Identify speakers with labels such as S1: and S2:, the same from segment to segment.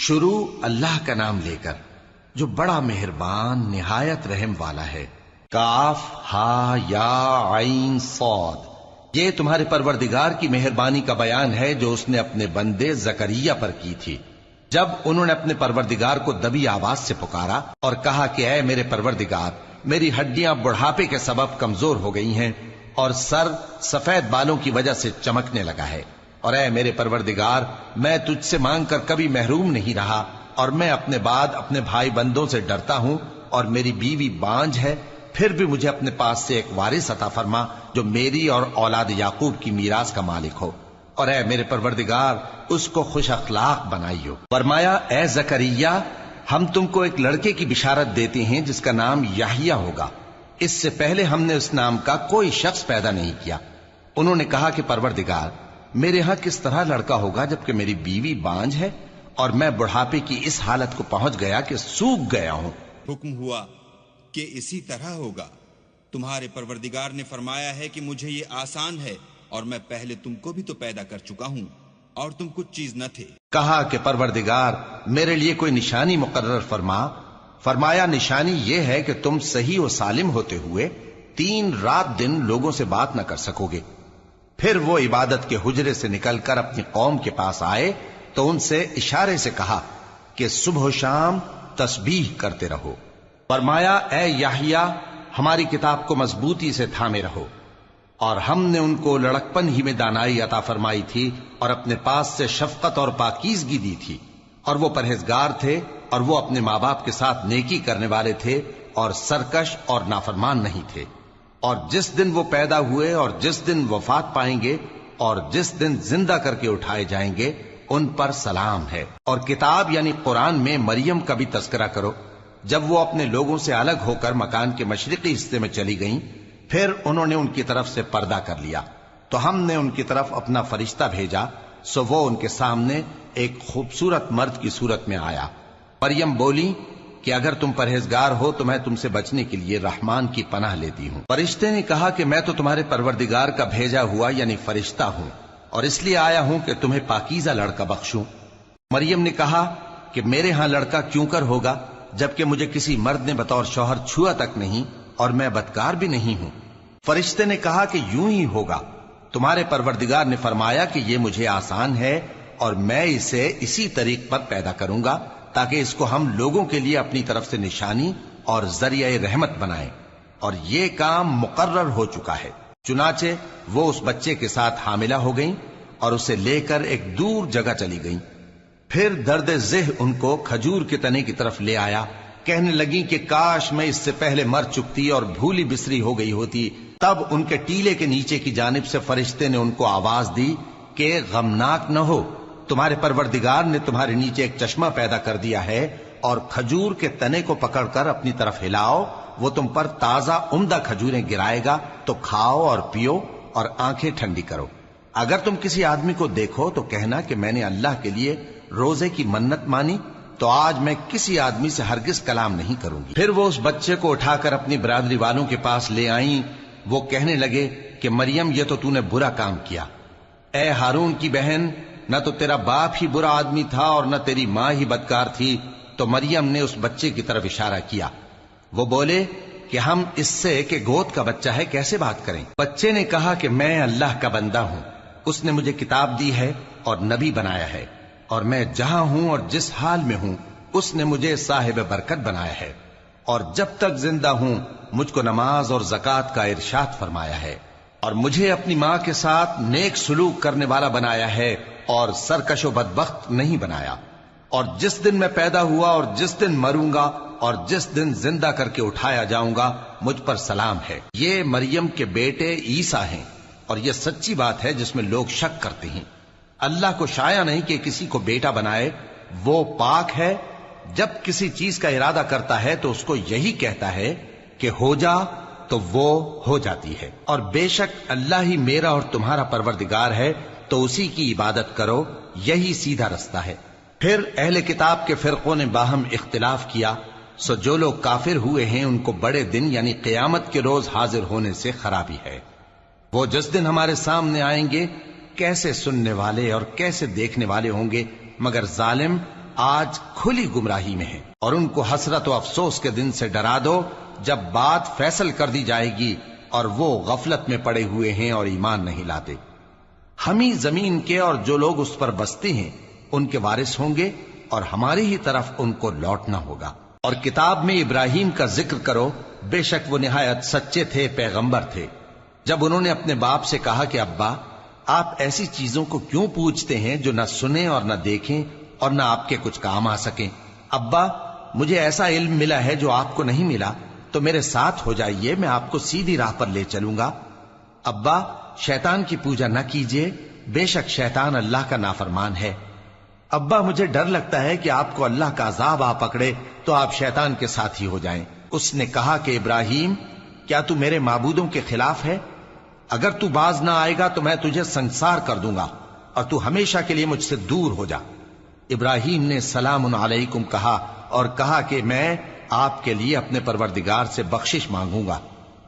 S1: شروع اللہ کا نام لے کر جو بڑا مہربان نہایت رحم والا ہے۔ کاف ہا یا عین صاد، یہ تمہارے پروردگار کی مہربانی کا بیان ہے جو اس نے اپنے بندے زکریا پر کی تھی جب انہوں نے اپنے پروردگار کو دبی آواز سے پکارا اور کہا کہ اے میرے پروردگار، میری ہڈیاں بڑھاپے کے سبب کمزور ہو گئی ہیں اور سر سفید بالوں کی وجہ سے چمکنے لگا ہے، اور اے میرے پروردگار، میں تجھ سے مانگ کر کبھی محروم نہیں رہا، اور میں اپنے بعد اپنے بھائی بندوں سے ڈرتا ہوں، اور میری بیوی بانجھ ہے، پھر بھی مجھے اپنے پاس سے ایک وارث عطا فرما جو میری اور اولاد یعقوب کی میراث کا مالک ہو، اور اے میرے پروردگار اس کو خوش اخلاق بنائیو۔ فرمایا اے زکریا، ہم تم کو ایک لڑکے کی بشارت دیتے ہیں جس کا نام یحییٰ ہوگا، اس سے پہلے ہم نے اس نام کا کوئی شخص پیدا نہیں کیا۔ انہوں نے کہا کہ پروردگار، میرے ہاں کس طرح لڑکا ہوگا جبکہ میری بیوی بانجھ ہے اور میں بڑھاپے کی اس حالت کو پہنچ گیا کہ سوکھ گیا ہوں۔
S2: حکم ہوا کہ اسی طرح ہوگا، تمہارے پروردگار نے فرمایا ہے کہ مجھے یہ آسان ہے، اور میں پہلے تم کو بھی تو پیدا کر چکا ہوں اور تم کچھ چیز نہ تھے۔
S1: کہا کہ پروردگار میرے لیے کوئی نشانی مقرر فرما۔ فرمایا نشانی یہ ہے کہ تم صحیح و سالم ہوتے ہوئے 3 رات دن لوگوں سے بات نہ کر سکو گے۔ پھر وہ عبادت کے حجرے سے نکل کر اپنی قوم کے پاس آئے تو ان سے اشارے سے کہا کہ صبح و شام تسبیح کرتے رہو۔ فرمایا اے یحییٰ، ہماری کتاب کو مضبوطی سے تھامے رہو، اور ہم نے ان کو لڑکپن ہی میں دانائی عطا فرمائی تھی اور اپنے پاس سے شفقت اور پاکیزگی دی تھی، اور وہ پرہیزگار تھے اور وہ اپنے ماں باپ کے ساتھ نیکی کرنے والے تھے اور سرکش اور نافرمان نہیں تھے۔ اور جس دن وہ پیدا ہوئے اور جس دن وفات پائیں گے اور جس دن زندہ کر کے اٹھائے جائیں گے ان پر سلام ہے۔ اور کتاب یعنی قرآن میں مریم کا بھی تذکرہ کرو، جب وہ اپنے لوگوں سے الگ ہو کر مکان کے مشرقی حصے میں چلی گئیں، پھر انہوں نے ان کی طرف سے پردہ کر لیا تو ہم نے ان کی طرف اپنا فرشتہ بھیجا، سو وہ ان کے سامنے ایک خوبصورت مرد کی صورت میں آیا۔ مریم بولی کہ اگر تم پرہیزگار ہو تو میں تم سے بچنے کے لیے رحمان کی پناہ لیتی ہوں۔ فرشتے نے کہا کہ میں تو تمہارے پروردگار کا بھیجا ہوا یعنی فرشتہ ہوں، اور اس لیے آیا ہوں کہ تمہیں پاکیزہ لڑکا بخشوں۔ مریم نے کہا کہ میرے ہاں لڑکا کیوں کر ہوگا جبکہ مجھے کسی مرد نے بطور شوہر چھوا تک نہیں اور میں بدکار بھی نہیں ہوں۔ فرشتے نے کہا کہ یوں ہی ہوگا، تمہارے پروردگار نے فرمایا کہ یہ مجھے آسان ہے اور میں اسے اسی طریق پر پیدا کروں گا تاکہ اس کو ہم لوگوں کے لیے اپنی طرف سے نشانی اور ذریعہ رحمت بنائیں، اور یہ کام مقرر ہو چکا ہے۔ چنانچہ وہ اس بچے کے ساتھ حاملہ ہو گئیں اور اسے لے کر ایک دور جگہ چلی گئیں۔ پھر درد ذہ ان کو کھجور کے تنے کی طرف لے آیا، کہنے لگیں کہ کاش میں اس سے پہلے مر چکتی اور بھولی بسری ہو گئی ہوتی۔ تب ان کے ٹیلے کے نیچے کی جانب سے فرشتے نے ان کو آواز دی کہ غمناک نہ ہو، تمہارے پروردگار نے تمہارے نیچے ایک چشمہ پیدا کر دیا ہے، اور کھجور کے تنے کو پکڑ کر اپنی طرف ہلاؤ، وہ تم پر تازہ عمدہ کھجوریں گرائے گا، تو کھاؤ اور پیو اور آنکھیں ٹھنڈی کرو۔ اگر تم کسی آدمی کو دیکھو تو کہنا کہ میں نے اللہ کے لیے روزے کی منت مانی، تو آج میں کسی آدمی سے ہرگز کلام نہیں کروں گی۔ پھر وہ اس بچے کو اٹھا کر اپنی برادری والوں کے پاس لے آئیں۔ وہ کہنے لگے کہ مریم یہ تو نے برا کام کیا، اے ہارون کی بہن، نہ تو تیرا باپ ہی برا آدمی تھا اور نہ تیری ماں ہی بدکار تھی۔ تو مریم نے اس بچے کی طرف اشارہ کیا۔ وہ بولے کہ ہم اس سے کہ گود کا بچہ ہے کیسے بات کریں؟ بچے نے کہا کہ میں اللہ کا بندہ ہوں، اس نے مجھے کتاب دی ہے اور نبی بنایا ہے، اور میں جہاں ہوں اور جس حال میں ہوں اس نے مجھے صاحب برکت بنایا ہے، اور جب تک زندہ ہوں مجھ کو نماز اور زکوٰۃ کا ارشاد فرمایا ہے، اور مجھے اپنی ماں کے ساتھ نیک سلوک کرنے والا بنایا ہے اور سرکش و بدبخت نہیں بنایا، اور جس دن میں پیدا ہوا اور جس دن مروں گا اور جس دن زندہ کر کے اٹھایا جاؤں گا مجھ پر سلام ہے۔ یہ مریم کے بیٹے عیسیٰ ہیں، اور یہ سچی بات ہے جس میں لوگ شک کرتے ہیں۔ اللہ کو شایع نہیں کہ کسی کو بیٹا بنائے، وہ پاک ہے، جب کسی چیز کا ارادہ کرتا ہے تو اس کو یہی کہتا ہے کہ ہو جا تو وہ ہو جاتی ہے، اور بے شک اللہ ہی میرا اور تمہارا پروردگار ہے، تو اسی کی عبادت کرو، یہی سیدھا رستہ ہے۔ پھر اہل کتاب کے فرقوں نے باہم اختلاف کیا، سو جو لوگ کافر ہوئے ہیں ان کو بڑے دن یعنی قیامت کے روز حاضر ہونے سے خرابی ہے۔ وہ جس دن ہمارے سامنے آئیں گے کیسے سننے والے اور کیسے دیکھنے والے ہوں گے، مگر ظالم آج کھلی گمراہی میں ہیں، اور ان کو حسرت و افسوس کے دن سے ڈرا دو جب بات فیصل کر دی جائے گی اور وہ غفلت میں پڑے ہوئے ہیں اور ایمان نہیں لاتے۔ ہم ہی زمین کے اور جو لوگ اس پر بستے ہیں ان کے وارث ہوں گے، اور ہماری ہی طرف ان کو لوٹنا ہوگا۔ اور کتاب میں ابراہیم کا ذکر کرو، بے شک وہ نہایت سچے تھے، پیغمبر تھے۔ جب انہوں نے اپنے باپ سے کہا کہ ابا، آپ ایسی چیزوں کو کیوں پوچھتے ہیں جو نہ سنیں اور نہ دیکھیں اور نہ آپ کے کچھ کام آ سکیں؟ ابا، مجھے ایسا علم ملا ہے جو آپ کو نہیں ملا، تو میرے ساتھ ہو جائیے، میں آپ کو سیدھی راہ پر لے چلوں گا۔ ابا، شیطان کی پوجا نہ کیجیے، بے شک شیطان اللہ کا نافرمان ہے۔ ابا، مجھے ڈر لگتا ہے کہ آپ کو اللہ کا عذاب آ پکڑے تو آپ شیطان کے ساتھی ہو جائیں۔ اس نے کہا کہ ابراہیم، کیا تو میرے معبودوں کے خلاف ہے؟ اگر تو باز نہ آئے گا تو میں تجھے سنسار کر دوں گا اور تو ہمیشہ کے لیے مجھ سے دور ہو جا۔ ابراہیم نے سلام علیکم کہا اور کہا کہ میں آپ کے لیے اپنے پروردگار سے بخشش مانگوں گا،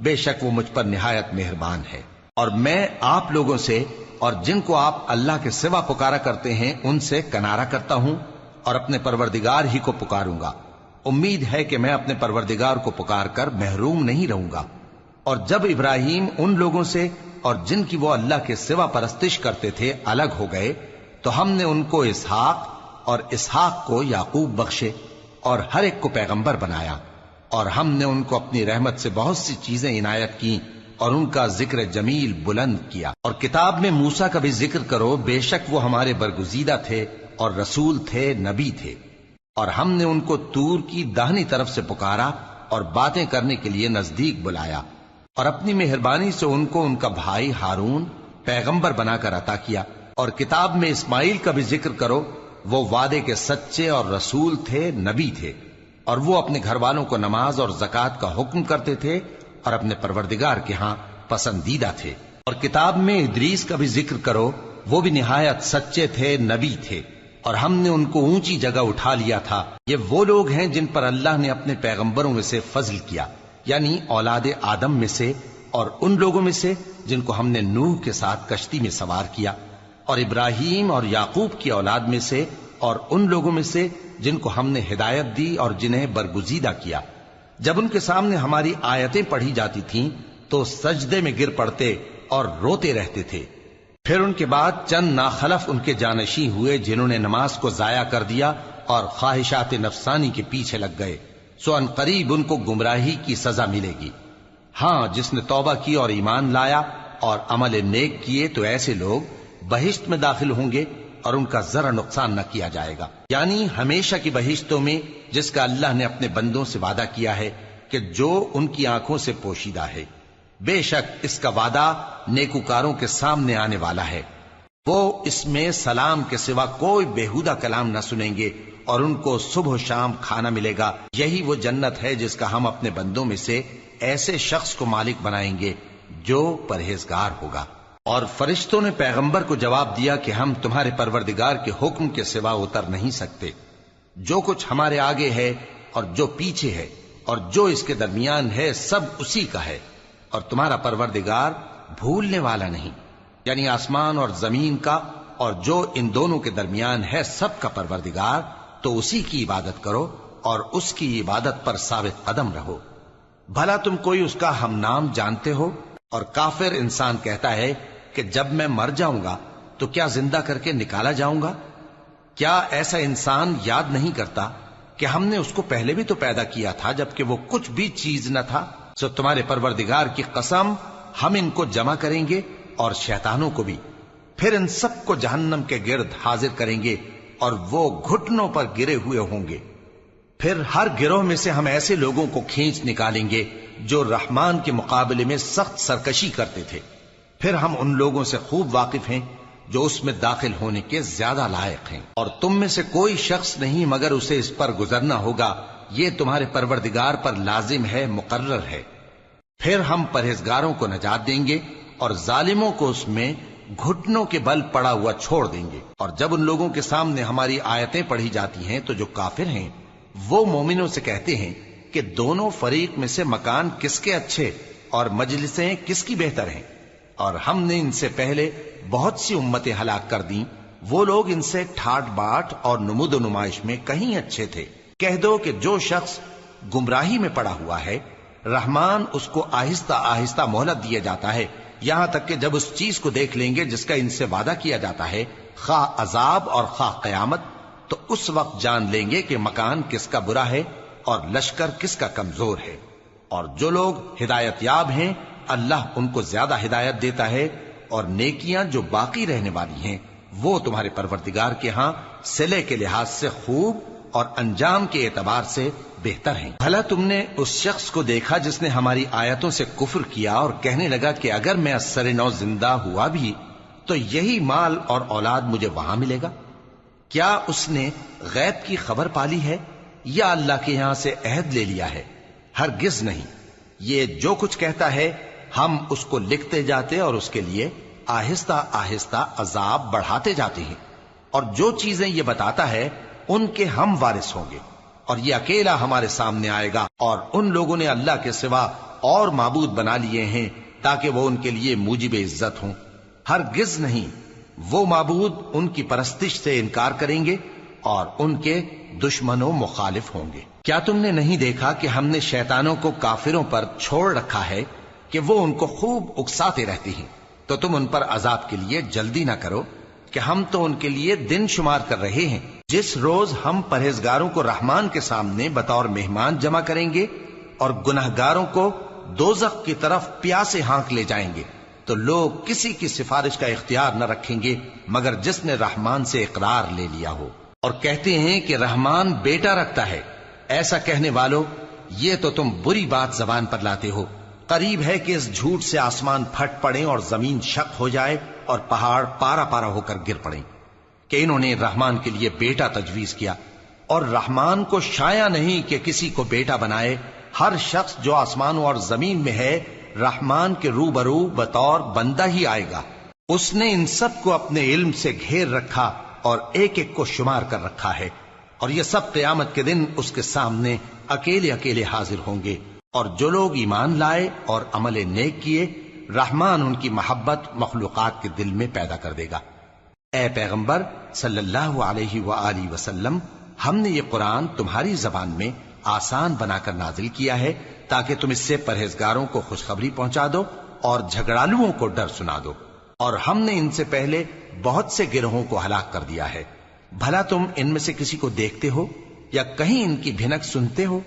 S1: بے شک وہ مجھ پر نہایت مہربان ہے۔ اور میں آپ لوگوں سے اور جن کو آپ اللہ کے سوا پکارا کرتے ہیں ان سے کنارہ کرتا ہوں اور اپنے پروردگار ہی کو پکاروں گا۔ امید ہے کہ میں اپنے پروردگار کو پکار کر محروم نہیں رہوں گا۔ اور جب ابراہیم ان لوگوں سے اور جن کی وہ اللہ کے سوا پرستش کرتے تھے الگ ہو گئے تو ہم نے ان کو اسحاق اور اسحاق کو یعقوب بخشے اور ہر ایک کو پیغمبر بنایا، اور ہم نے ان کو اپنی رحمت سے بہت سی چیزیں عنایت کی اور ان کا ذکر جمیل بلند کیا۔ اور کتاب میں موسیٰ کا بھی ذکر کرو، بے شک وہ ہمارے برگزیدہ تھے اور رسول تھے، نبی تھے، اور ہم نے ان کو طور کی داہنی طرف سے پکارا اور باتیں کرنے کے لیے نزدیک بلایا، اور اپنی مہربانی سے ان کو ان کا بھائی ہارون پیغمبر بنا کر عطا کیا۔ اور کتاب میں اسماعیل کا بھی ذکر کرو، وہ وعدے کے سچے اور رسول تھے، نبی تھے، اور وہ اپنے گھر والوں کو نماز اور زکوٰۃ کا حکم کرتے تھے اور اپنے پروردگار کے ہاں پسندیدہ تھے۔ اور کتاب میں ادریس کا بھی ذکر کرو، وہ بھی نہایت سچے تھے، نبی تھے، اور ہم نے ان کو اونچی جگہ اٹھا لیا تھا۔ یہ وہ لوگ ہیں جن پر اللہ نے اپنے پیغمبروں میں سے فضل کیا، یعنی اولاد آدم میں سے، اور ان لوگوں میں سے جن کو ہم نے نوح کے ساتھ کشتی میں سوار کیا، اور ابراہیم اور یعقوب کی اولاد میں سے، اور ان لوگوں میں سے جن کو ہم نے ہدایت دی اور جنہیں برگزیدہ کیا۔ جب ان کے سامنے ہماری آیتیں پڑھی جاتی تھیں تو سجدے میں گر پڑتے اور روتے رہتے تھے۔ پھر ان کے بعد چند ناخلف ان کے جانشیں ہوئے جنہوں نے نماز کو ضائع کر دیا اور خواہشات نفسانی کے پیچھے لگ گئے، سو ان قریب ان کو گمراہی کی سزا ملے گی۔ ہاں، جس نے توبہ کی اور ایمان لایا اور عمل نیک کیے تو ایسے لوگ بہشت میں داخل ہوں گے اور ان کا ذرا نقصان نہ کیا جائے گا، یعنی ہمیشہ کی بہشتوں میں جس کا اللہ نے اپنے بندوں سے وعدہ کیا ہے کہ جو ان کی آنکھوں سے پوشیدہ ہے۔ بے شک اس کا وعدہ نیکوکاروں کے سامنے آنے والا ہے، وہ اس میں سلام کے سوا کوئی بیہودہ کلام نہ سنیں گے اور ان کو صبح و شام کھانا ملے گا۔ یہی وہ جنت ہے جس کا ہم اپنے بندوں میں سے ایسے شخص کو مالک بنائیں گے جو پرہیزگار ہوگا۔ اور فرشتوں نے پیغمبر کو جواب دیا کہ ہم تمہارے پروردگار کے حکم کے سوا اتر نہیں سکتے، جو کچھ ہمارے آگے ہے اور جو پیچھے ہے اور جو اس کے درمیان ہے سب اسی کا ہے، اور تمہارا پروردگار بھولنے والا نہیں، یعنی آسمان اور زمین کا اور جو ان دونوں کے درمیان ہے سب کا پروردگار، تو اسی کی عبادت کرو اور اس کی عبادت پر ثابت قدم رہو۔ بھلا تم کوئی اس کا ہم نام جانتے ہو؟ اور کافر انسان کہتا ہے کہ جب میں مر جاؤں گا تو کیا زندہ کر کے نکالا جاؤں گا؟ کیا ایسا انسان یاد نہیں کرتا کہ ہم نے اس کو پہلے بھی تو پیدا کیا تھا جبکہ وہ کچھ بھی چیز نہ تھا؟ سو تمہارے پروردگار کی قسم، ہم ان کو جمع کریں گے اور شیطانوں کو بھی، پھر ان سب کو جہنم کے گرد حاضر کریں گے اور وہ گھٹنوں پر گرے ہوئے ہوں گے۔ پھر ہر گروہ میں سے ہم ایسے لوگوں کو کھینچ نکالیں گے جو رحمان کے مقابلے میں سخت سرکشی کرتے تھے، پھر ہم ان لوگوں سے خوب واقف ہیں جو اس میں داخل ہونے کے زیادہ لائق ہیں، اور تم میں سے کوئی شخص نہیں مگر اسے اس پر گزرنا ہوگا، یہ تمہارے پروردگار پر لازم ہے، مقرر ہے۔ پھر ہم پرہیزگاروں کو نجات دیں گے اور ظالموں کو اس میں گھٹنوں کے بل پڑا ہوا چھوڑ دیں گے۔ اور جب ان لوگوں کے سامنے ہماری آیتیں پڑھی جاتی ہیں تو جو کافر ہیں وہ مومنوں سے کہتے ہیں کہ دونوں فریق میں سے مکان کس کے اچھے اور مجلسیں کس کی بہتر ہیں، اور ہم نے ان سے پہلے بہت سی امتیں ہلاک کر دیں وہ لوگ ان سے ٹھاٹ باٹ اور نمود و نمائش میں کہیں اچھے تھے۔ کہہ دو کہ جو شخص گمراہی میں پڑا ہوا ہے، رحمان اس کو آہستہ آہستہ مہلت دیا جاتا ہے، یہاں تک کہ جب اس چیز کو دیکھ لیں گے جس کا ان سے وعدہ کیا جاتا ہے، خواہ عذاب اور خواہ قیامت، تو اس وقت جان لیں گے کہ مکان کس کا برا ہے اور لشکر کس کا کمزور ہے۔ اور جو لوگ ہدایت یاب ہیں، اللہ ان کو زیادہ ہدایت دیتا ہے، اور نیکیاں جو باقی رہنے والی ہیں وہ تمہارے پروردگار کے ہاں صلے کے لحاظ سے خوب اور انجام کے اعتبار سے بہتر ہیں۔ بھلا تم نے اس شخص کو دیکھا جس نے ہماری آیتوں سے کفر کیا اور کہنے لگا کہ اگر میں اثر نو زندہ ہوا بھی تو یہی مال اور اولاد مجھے وہاں ملے گا؟ کیا اس نے غیب کی خبر پالی ہے یا اللہ کے یہاں سے عہد لے لیا ہے؟ ہرگز نہیں، یہ جو کچھ کہتا ہے ہم اس کو لکھتے جاتے اور اس کے لیے آہستہ آہستہ عذاب بڑھاتے جاتے ہیں، اور جو چیزیں یہ بتاتا ہے ان کے ہم وارث ہوں گے، اور یہ اکیلا ہمارے سامنے آئے گا، اور ان لوگوں نے اللہ کے سوا اور معبود بنا لیے ہیں تاکہ وہ ان کے لیے موجب عزت ہوں۔ ہرگز نہیں، وہ معبود ان کی پرستش سے انکار کریں گے اور ان کے دشمن و مخالف ہوں گے۔ کیا تم نے نہیں دیکھا کہ ہم نے شیطانوں کو کافروں پر چھوڑ رکھا ہے کہ وہ ان کو خوب اکساتے رہتے ہیں؟ تو تم ان پر عذاب کے لیے جلدی نہ کرو کہ ہم تو ان کے لیے دن شمار کر رہے ہیں۔ جس روز ہم پرہیزگاروں کو رحمان کے سامنے بطور مہمان جمع کریں گے اور گناہگاروں کو دوزخ کی طرف پیاسے ہانک لے جائیں گے، تو لوگ کسی کی سفارش کا اختیار نہ رکھیں گے مگر جس نے رحمان سے اقرار لے لیا ہو، اور کہتے ہیں کہ رحمان بیٹا رکھتا ہے۔ ایسا کہنے والوں، یہ تو تم بری بات زبان پر لاتے ہو۔ قریب ہے کہ اس جھوٹ سے آسمان پھٹ پڑیں اور زمین شق ہو جائے اور پہاڑ پارا پارا ہو کر گر پڑیں کہ انہوں نے رحمان کے لیے بیٹا تجویز کیا، اور رحمان کو شایع نہیں کہ کسی کو بیٹا بنائے۔ ہر شخص جو آسمانوں اور زمین میں ہے رحمان کے روبرو بطور بندہ ہی آئے گا۔ اس نے ان سب کو اپنے علم سے گھیر رکھا اور ایک ایک کو شمار کر رکھا ہے، اور یہ سب قیامت کے دن اس کے سامنے اکیلے اکیلے حاضر ہوں گے۔ اور جو لوگ ایمان لائے اور عمل نیک کیے، رحمان ان کی محبت مخلوقات کے دل میں پیدا کر دے گا۔ اے پیغمبر صلی اللہ علیہ وآلہ وسلم، ہم نے یہ قرآن تمہاری زبان میں آسان بنا کر نازل کیا ہے تاکہ تم اس سے پرہیزگاروں کو خوشخبری پہنچا دو اور جھگڑالوؤں کو ڈر سنا دو، اور ہم نے ان سے پہلے بہت سے گروہوں کو ہلاک کر دیا ہے۔ بھلا تم ان میں سے کسی کو دیکھتے ہو یا کہیں ان کی بھنک سنتے ہو؟